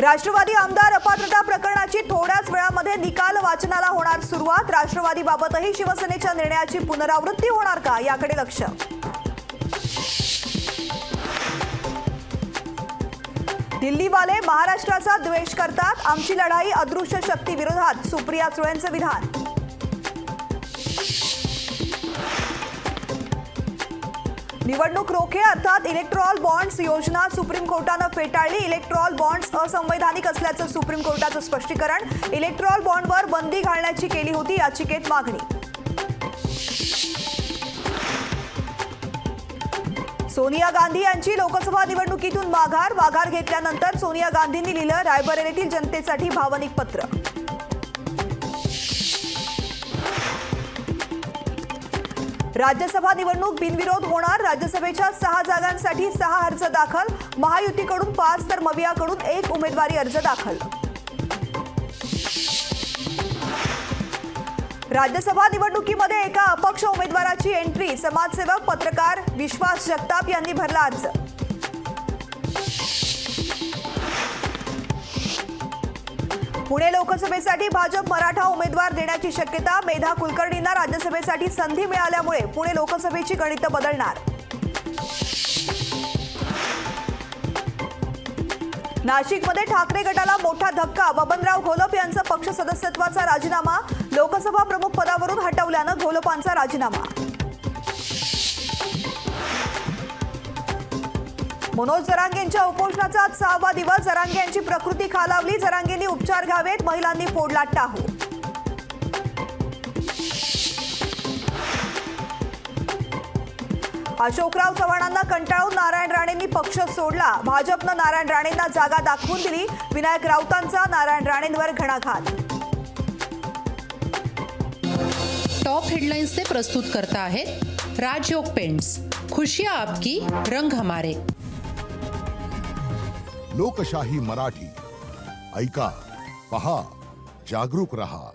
राष्ट्रवादी आमदार अपात्रता प्रकरणाची थोड्याच वेळामध्ये निकाल वाचनाला होणार सुरुवात। राष्ट्रवादीबाबतही शिवसेनेच्या निर्णयाची पुनरावृत्ती होणार का याकडे लक्ष। दिल्लीवाले महाराष्ट्राचा द्वेष करतात, आमची लढाई अदृश्य शक्ती विरोधात, सुप्रिया सुळेंचे विधान। निवडणूक रोखे अर्थात इलेक्ट्रॉल बॉन्ड्स योजना सुप्रीम कोर्टाने फेटाळली। इलेक्ट्रॉल बॉन्ड्स असंवैधानिक असल्याचं सुप्रीम कोर्टाचं स्पष्टीकरण। इलेक्ट्रॉल बॉन्डवर बंदी घालण्याची केली होती याचिकेत मागणी। सोनिया गांधी यांची लोकसभा निवडणुकीतून माघार घेतल्यानंतर सोनिया गांधींनी लिहिलं रायबरेलीतील जनतेसाठी भावनिक पत्र। राज्यसभा निवडणूक बिनविरोध होणार। राज्यसभेच्या 6 जागांसाठी 6 अर्ज दाखल, महायुतीकडून 5 तर मवियाकडून 1 उमेदवारी अर्ज दाखल। राज्यसभा निवडणुकीमध्ये एका अपक्ष उमेदवाराची एंट्री, समाजसेवक पत्रकार विश्वास जगताप यांनी भरला अर्ज। पुणे लोकसभेसाठी भाजप मराठा उमेदवार देण्याची शक्यता। मेधा कुलकर्णींना राज्यसभेसाठी संधी मिळाल्यामुळे पुणे लोकसभेची गणितं बदलणार। नाशिकमध्ये ठाकरे गटाला मोठा धक्का, बबनराव घोलप यांचा पक्ष सदस्यत्वाचा राजीनामा। लोकसभा प्रमुख पदावरून हटवल्यानं घोलपांचा राजीनामा। मनोज जरांगेंच्या उपोषणाचा आज 6वा दिवस। जरांगे यांची प्रकृती खालावली, जरांगेंनी उपचार घ्यावेत, महिलांनी फोडला टाहो। अशोकराव चव्हाणांना कंटाळून नारायण राणेंनी पक्ष सोडला। भाजपनं नारायण राणेंना जागा दाखवून दिली। विनायक राऊतांचा नारायण राणेंवर घणाघात। टॉप हेडलाइन्सचे प्रस्तुत करता आहेत राजयोग पेंट्स, खुशियां आपकी रंग हमारे। लोकशाही मराठी, ऐका, पहा, जागरूक रहा।